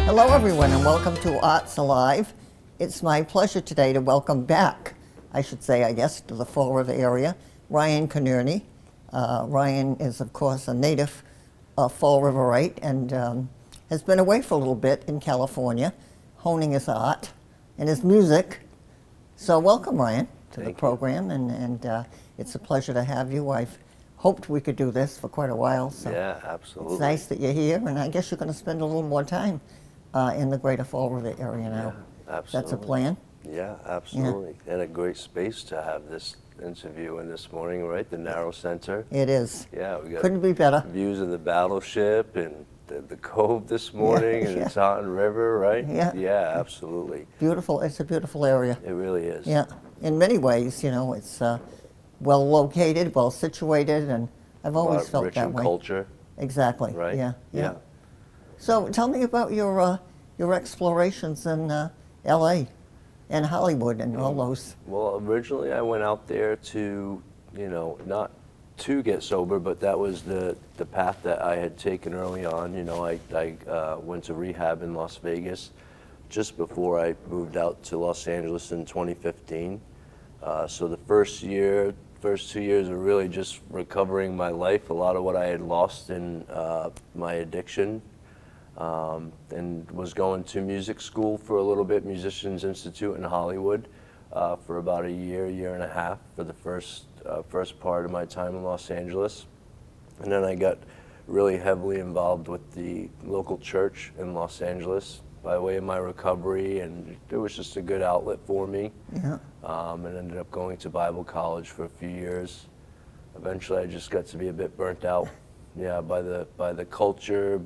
Hello, everyone, and welcome to Arts Alive. It's my pleasure today to welcome back, I should say, I guess, to the Fall River area, Ryan Kernerney. Ryan is, of course, a native Fall Riverite and has been away for a little bit in California, honing his art and his music. So welcome, Ryan, to the program, and it's a pleasure to have you. I've hoped we could do this for quite a while. So yeah, absolutely. it's nice that you're here, and I guess you're going to spend a little more time in the greater Fall River area now. Yeah, absolutely. That's a plan? Yeah, absolutely. Yeah. And a great space to have this interview in this morning, right? The Narrow Center. It is. Yeah, we got couldn't be better. Views of the battleship and the cove this morning and the Taunton River, right? Yeah. Yeah, absolutely. Beautiful. It's a beautiful area. It really is. Yeah. In many ways, you know, it's well located, well situated, and I've always felt rich that in way. culture. Exactly. Right? Yeah. So tell me about your explorations in L.A. and Hollywood and all those. Well, originally I went out there to, not to get sober, but that was the path that I had taken early on. I went to rehab in Las Vegas just before I moved out to Los Angeles in 2015. So the first 2 years were really just recovering my life, a lot of what I had lost in my addiction. And was going to music school for a little bit, Musicians Institute in Hollywood, for about a year and a half for the first part of my time in Los Angeles. And then I got really heavily involved with the local church in Los Angeles by way of my recovery, and it was just a good outlet for me. Yeah. And ended up going to Bible college for a few years. Eventually I just got to be a bit burnt out, by the culture,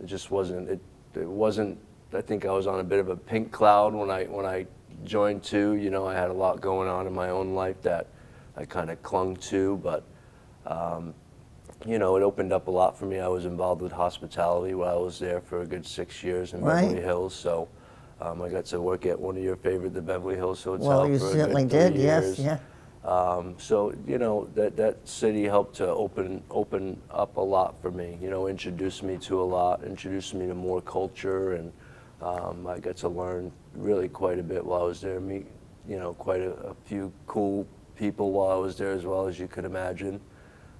it just wasn't. It wasn't. I think I was on a bit of a pink cloud when I joined too. I had a lot going on in my own life that I kind of clung to, but it opened up a lot for me. I was involved with hospitality while I was there for a good 6 years in Beverly Hills. So I got to work at one of your favorite, the Beverly Hills Hotel. Well, you for certainly a good 3 did. years. Yes. Yeah. So that city helped to open up a lot for me. Introduced me to a lot, introduced me to more culture, and I got to learn really quite a bit while I was there. Meet quite a few cool people while I was there as well, as you could imagine.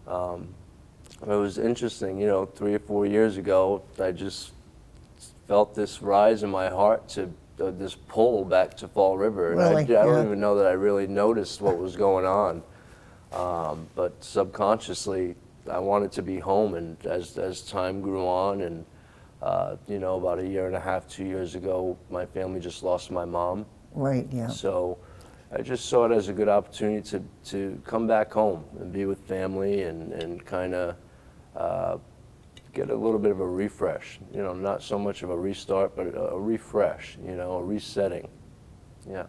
It was interesting. 3 or 4 years ago, I just felt this rise in my heart to this pull back to Fall River. And Really? I don't even know that I really noticed what was going on. But subconsciously, I wanted to be home. And as time grew on, and about a year and a half, 2 years ago, my family just lost my mom. Right. Yeah. So I just saw it as a good opportunity to come back home and be with family and kind of get a little bit of a refresh, not so much of a restart, but a refresh, a resetting. Yeah.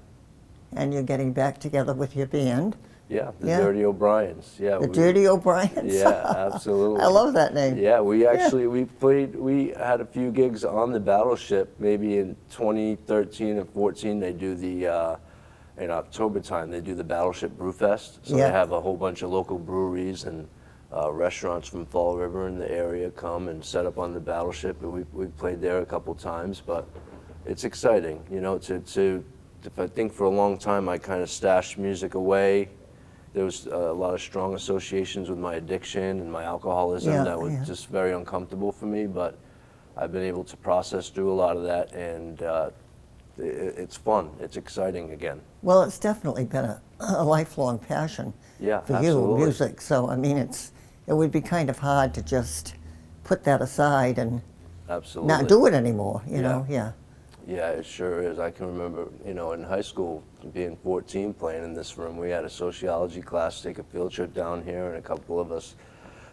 And you're getting back together with your band. Yeah, the Dirty O'Briens. Yeah. The Dirty O'Briens. Yeah, absolutely. I love that name. Yeah, we had a few gigs on the Battleship, maybe in 2013 and 14. They do in October time, they do the Battleship Brewfest. So they have a whole bunch of local breweries and restaurants from Fall River in the area come and set up on the Battleship, and we've played there a couple times. But it's exciting, I think for a long time I kind of stashed music away. There was a lot of strong associations with my addiction and my alcoholism that was just very uncomfortable for me. But I've been able to process through a lot of that, and it's fun. It's exciting again. Well, it's definitely been a lifelong passion for absolutely. you, music. So, I mean, it would be kind of hard to just put that aside and not do it anymore, you know? Yeah. Yeah, it sure is. I can remember, in high school, being 14, playing in this room. We had a sociology class, take a field trip down here, and a couple of us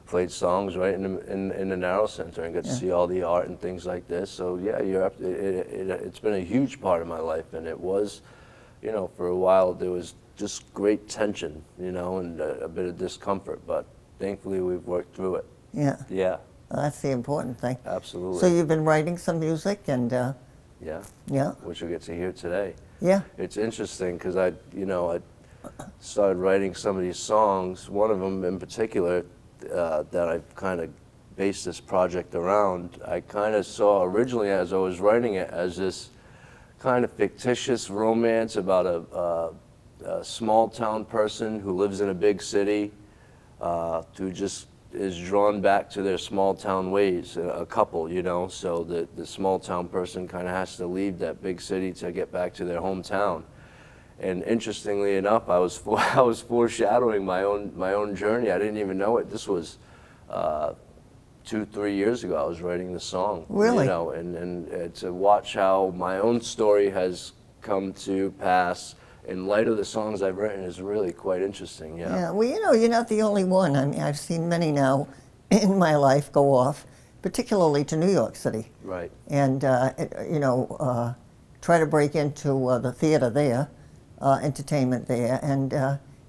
played songs right in the Narrow Center and got to see all the art and things like this. So yeah, it's been a huge part of my life, and it was, for a while there was just great tension, and a bit of discomfort, but thankfully we've worked through it. Yeah. Yeah. Well, that's the important thing. Absolutely. So you've been writing some music and yeah, which we'll get to hear today. Yeah. It's interesting because I started writing some of these songs. One of them in particular that I've kind of base this project around, I kind of saw originally as I was writing it as this kind of fictitious romance about a small town person who lives in a big city, who just is drawn back to their small town ways, a couple, you know, so the small town person kind of has to leave that big city to get back to their hometown. And interestingly enough, I was foreshadowing my own journey. I didn't even know it. This was 2-3 years ago. I was writing the song. Really? You know, and to watch how my own story has come to pass in light of the songs I've written is really quite interesting. Yeah. Yeah, well, you know, you're not the only one. I mean, I've seen many now in my life go off, particularly to New York City. Right. And, you know, try to break into the theater there, entertainment there. And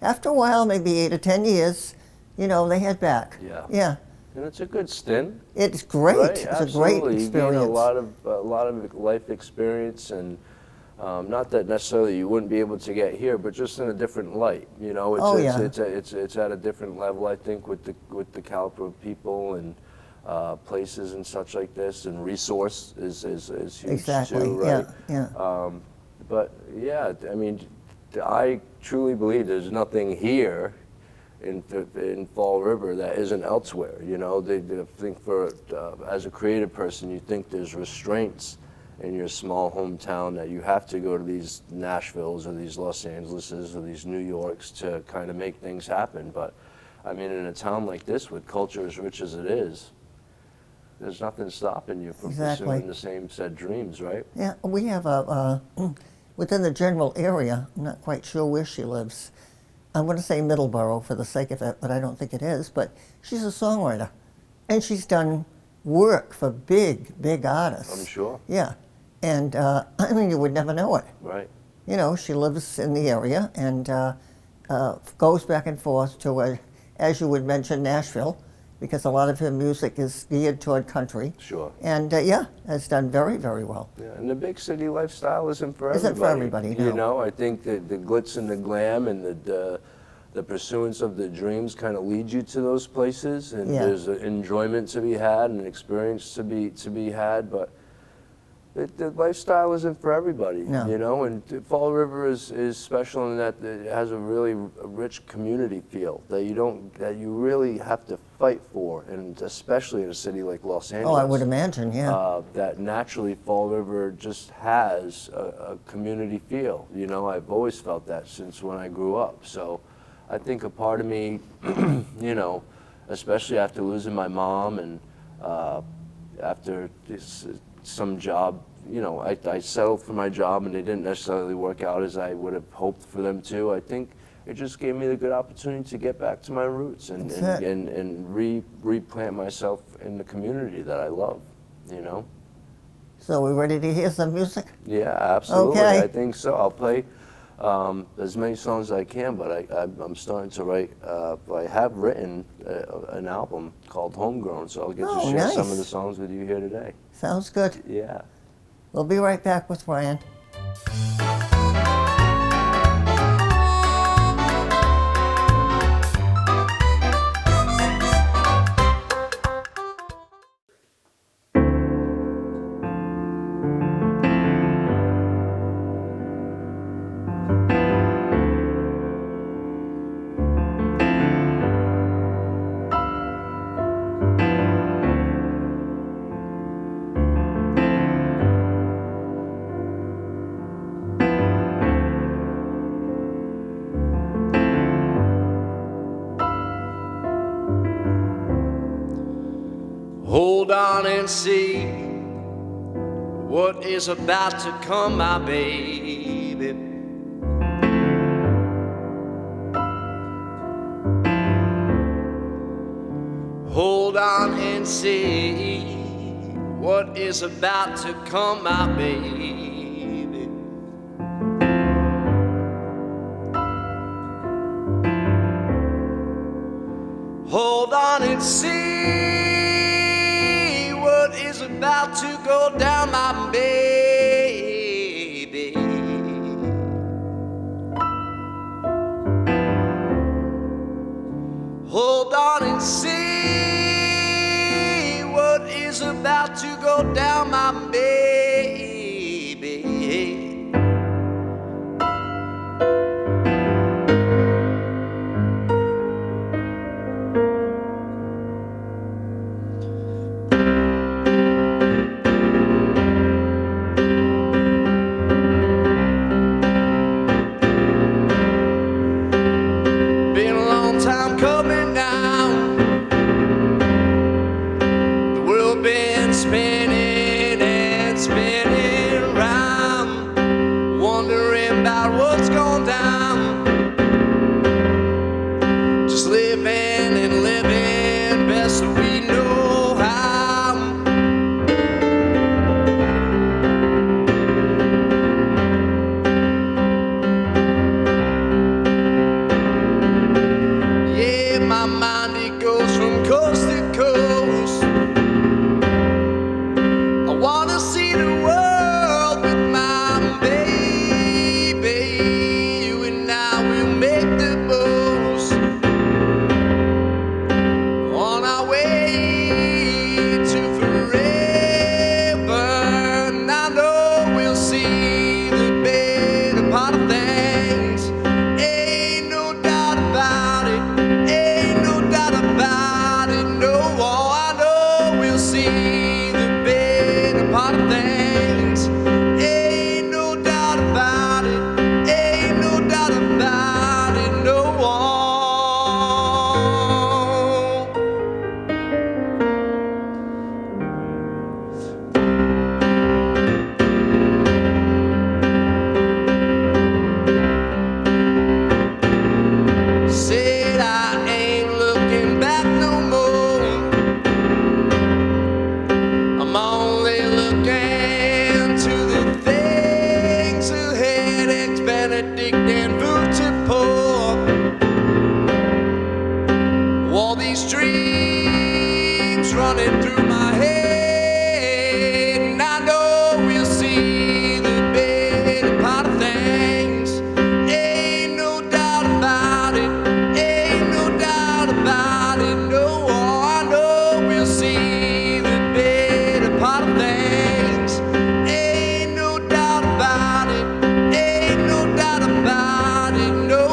after a while, maybe 8 or 10 years, you know, they head back. Yeah. Yeah. And it's a good stint. It's great. Right? It's Absolutely. a great You gain experience. a lot of life experience, and not that necessarily you wouldn't be able to get here, but just in a different light. You know, it's at a different level, I think, with the caliber of people and places and such like this, and resource is huge Exactly. too, right? Yeah. But yeah, I mean, I truly believe there's nothing here in Fall River that isn't elsewhere. You know, they think as a creative person, you think there's restraints in your small hometown that you have to go to these Nashvilles or these Los Angeleses or these New Yorks to kind of make things happen. But I mean, in a town like this with culture as rich as it is, there's nothing stopping you from pursuing the same said dreams, right? Yeah, we have within the general area, I'm not quite sure where she lives. I'm going to say Middleborough for the sake of it, but I don't think it is. But she's a songwriter, and she's done work for big artists. I'm sure. Yeah, and I mean, you would never know it. Right. You know, she lives in the area and goes back and forth to, as you would mention, Nashville, because a lot of her music is geared toward country. Sure. And yeah, has done very well. Yeah, and the big city lifestyle isn't for everybody. Isn't for everybody, no. You know, I think that the glitz and the glam and the pursuance of the dreams kind of lead you to those places, and Yeah. there's an enjoyment to be had and an experience to be had, but the lifestyle isn't for everybody. No. You know, and Fall River is special in that it has a really rich community feel that you really have to fight for, and especially in a city like Los Angeles. Oh, I would imagine, yeah. That naturally Fall River just has a community feel. You know, I've always felt that since when I grew up. So I think a part of me, you know, especially after losing my mom and after some job, you know, I settled for my job and they didn't necessarily work out as I would have hoped for them to. I think it just gave me the good opportunity to get back to my roots and replant myself in the community that I love, you know? So we ready to hear some music? Yeah, absolutely. Okay. I think so. I'll play as many songs as I can, but I'm starting to write. I have written an album called Homegrown, so I'll get to share some of the songs with you here today. Sounds good. Yeah. We'll be right back with Ryan. Hold on and see what is about to come, my baby. Hold on and see what is about to come, my baby. Hold on and see what is about to go down, my baby. Hold on and see about to go down, my baby. Been a long time coming now. The world been spinning and spinning round, wondering about what's gone down. Just living and living best that we know how. Yeah, my mind it goes from coast to coast. I wanna see the world with my baby. You and I will make the most on our way to forever. And I know we'll see the better part of things. Ain't no doubt about it. Ain't no doubt about it. No, I know we'll see the better part of things. Ain't no doubt about it. Ain't no doubt about it. No. Said I ain't looking back no more. I'm only looking to the things ahead. Eggs Benedict and food to pour. All these dreams running through my head, and I know we'll see the better part of things. Ain't no doubt about it. Ain't no doubt about it. No, I know we'll see the better part of things. Ain't no doubt about it. Ain't no doubt about it. No.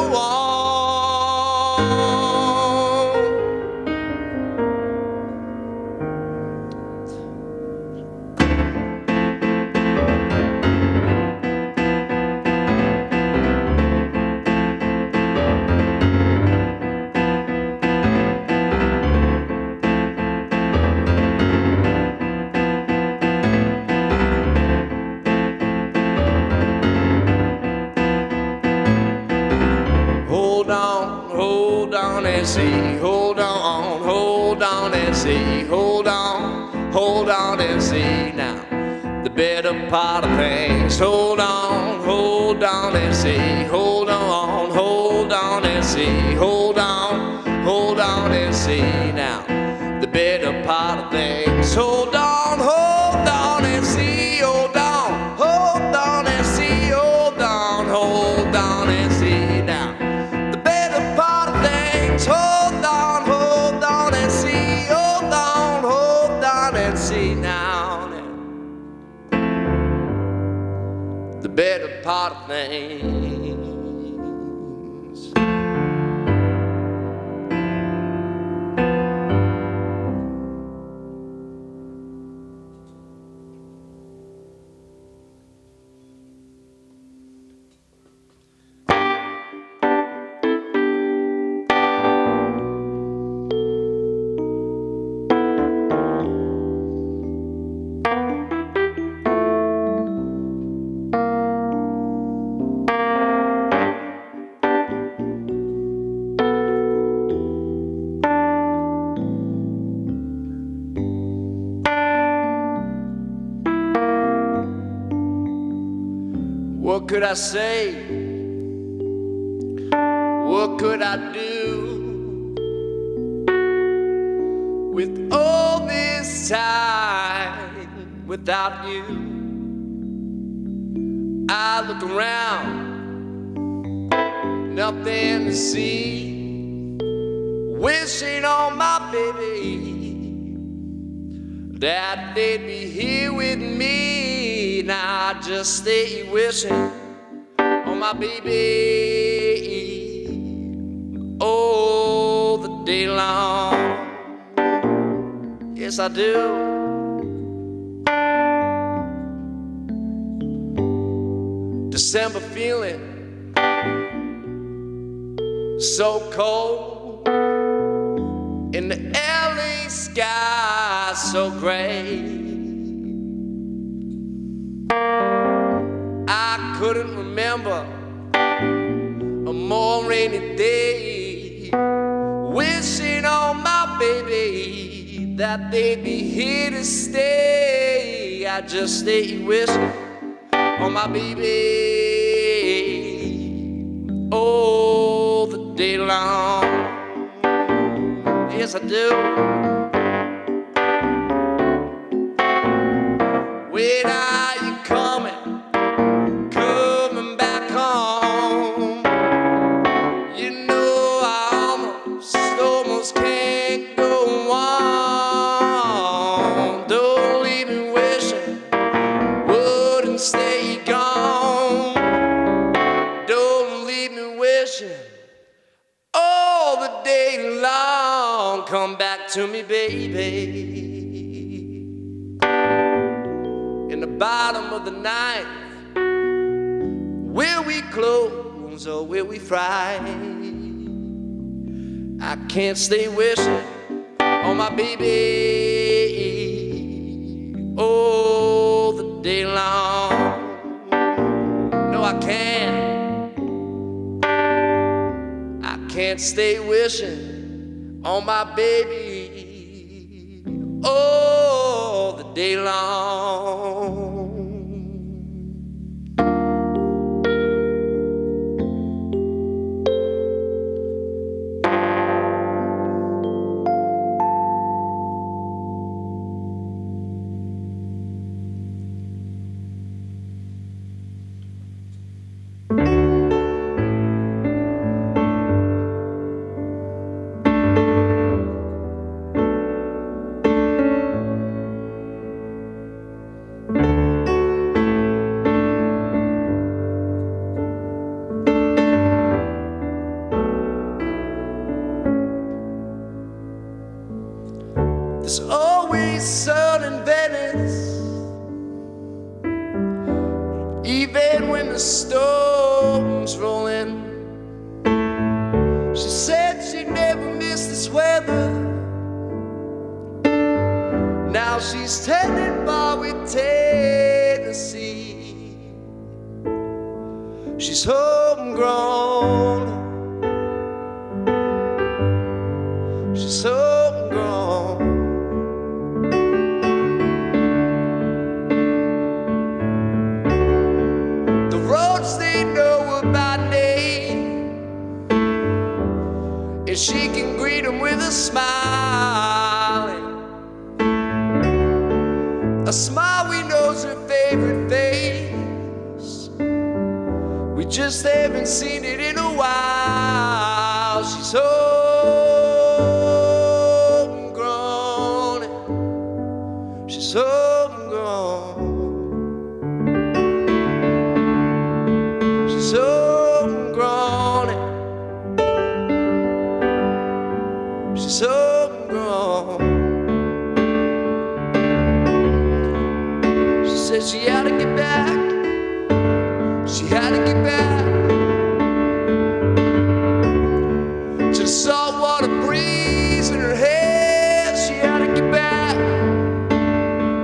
Hold on and see. Hold on and see. Hold on and see now. The better part of things. Hold on and see. Hold on and see. Hold on and see now. The better part of things. Hold on and see. Hold on and see. Hold on and see now. The better part of things. Hold on and see. Hold on and see now. The better part of things. What could I say? What could I do with all this time without you? I look around, nothing to see, wishing on my baby. that they'd be here with me. Now I just stay wishing on my baby all the day long. Yes, I do. December feeling so cold, in the LA sky so gray. I couldn't remember a more rainy day, wishing on my baby that they'd be here to stay. I just stay wishing on my baby all the day long. Yes, I do. When are you coming? Coming back home? You know I almost can't go on. Don't leave me wishing, wouldn't stay gone. Don't leave me wishing all the day long. Come back to me, baby. In the bottom of the night, will we close or will we fry? I can't stay wishing on my baby all the day long. No, I can't. I can't stay wishing on my baby all the day long. There's always sun in Venice, even when the storms roll in. She said she'd never miss this weather. Now she's tending bar with Tennessee. She's homegrown. She's homegrown. And she can greet him with a smile, a smile we know's her favorite face. We just haven't seen it in a while. She's homegrown. She's homegrown. She's homegrown. She's homegrown. She said she had to get back. She had to get back to the saltwater breeze in her hair. She had to get back.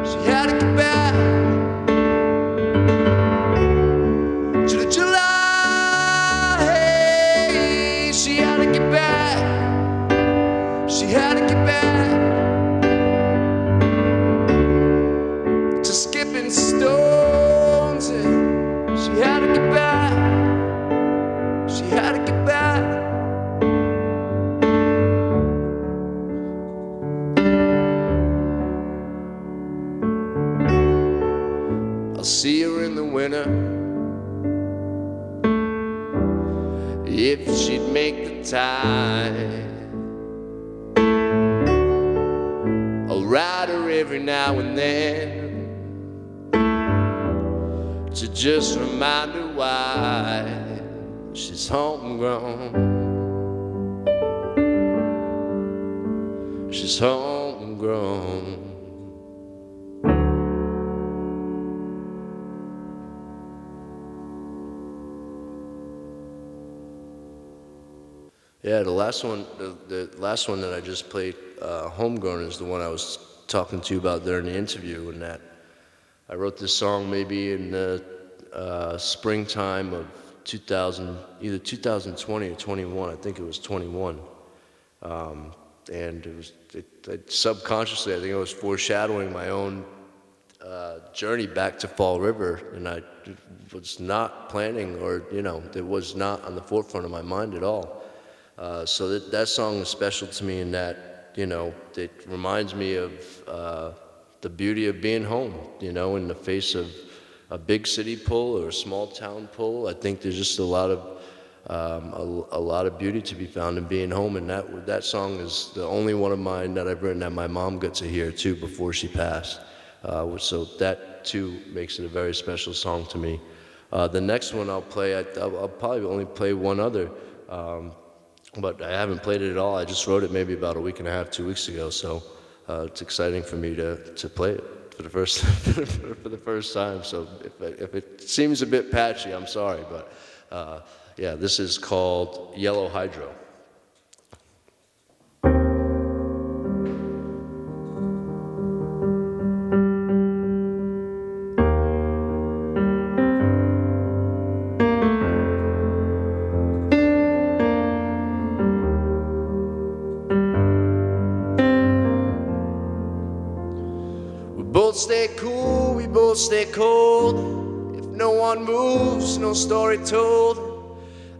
She had to get back to the July haze. She had to get back. She had to get back to skipping stones, and she had to get back. She had to get back. I'll see her in the winter if she'd make the time. I'll write her every now and then to just remind her why she's homegrown. She's homegrown. Yeah, the last one that I just played, Homegrown, is the one I was talking to you about during the interview, and that I wrote this song maybe in the springtime of 2000, either 2020 or 21. I think it was 21. And subconsciously, I think I was foreshadowing my own journey back to Fall River, and I was not planning, or it was not on the forefront of my mind at all. So that song is special to me in that, it reminds me of the beauty of being home, in the face of a big city pull or a small town pull. I think there's just a lot of beauty to be found in being home, and that song is the only one of mine that I've written that my mom got to hear too before she passed. So that too makes it a very special song to me. The next one I'll play, I'll probably only play one other. But I haven't played it at all. I just wrote it maybe about a week and a half, 2 weeks ago. So it's exciting for me to play it for the first for the first time. So if it seems a bit patchy, I'm sorry. But yeah, this is called Yellow Hydro. Both stay cool, we both stay cold. If no one moves, no story told.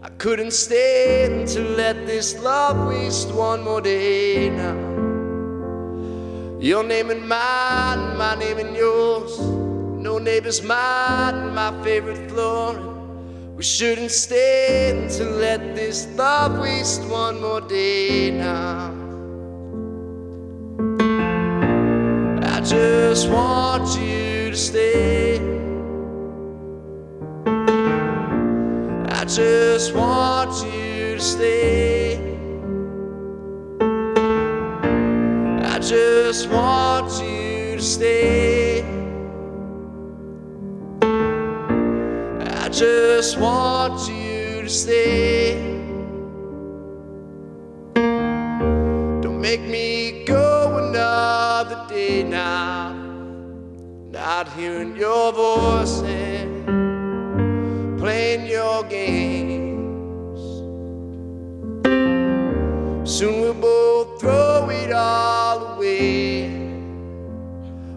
I couldn't stand to let this love waste one more day now. Your name and mine, my name and yours. No neighbor's mine, my favorite floor. We shouldn't stand to let this love waste one more day now. I just want you to stay. I just want you to stay. I just want you to stay. I just want you to stay. Don't make me go another day now, not hearing your voice and playing your games. Soon we'll both throw it all away.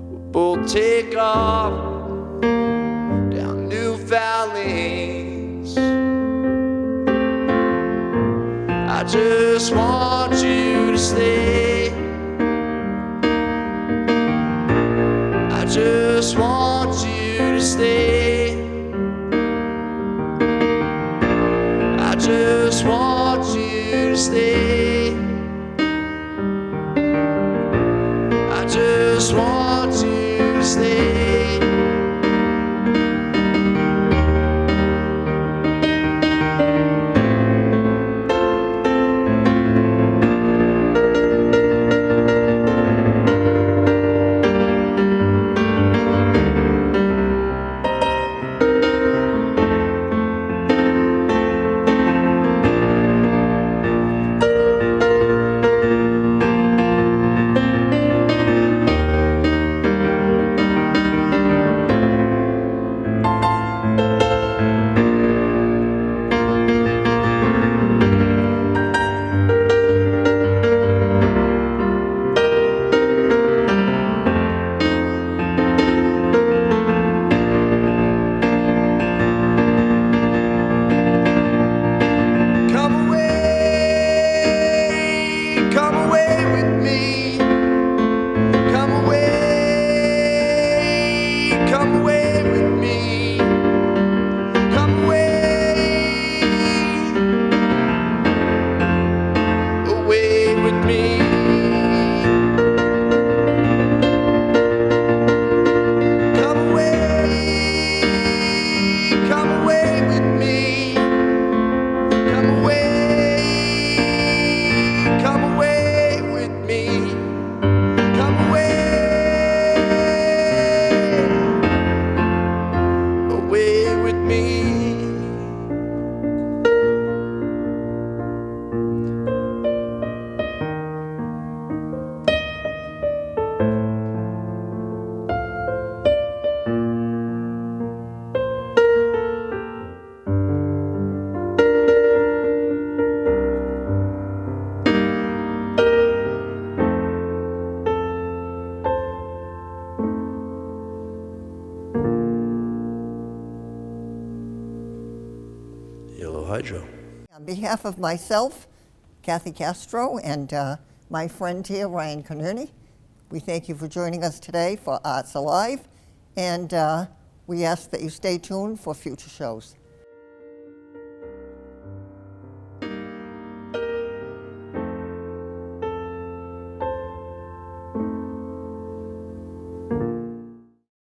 We'll both take off down newfound lanes. I just want you to stay. I just want you to stay. I just want you to stay. I just want you to stay. Hydro. On behalf of myself, Kathy Castro, and my friend here, Ryan Conerney, we thank you for joining us today for Arts Alive, and we ask that you stay tuned for future shows.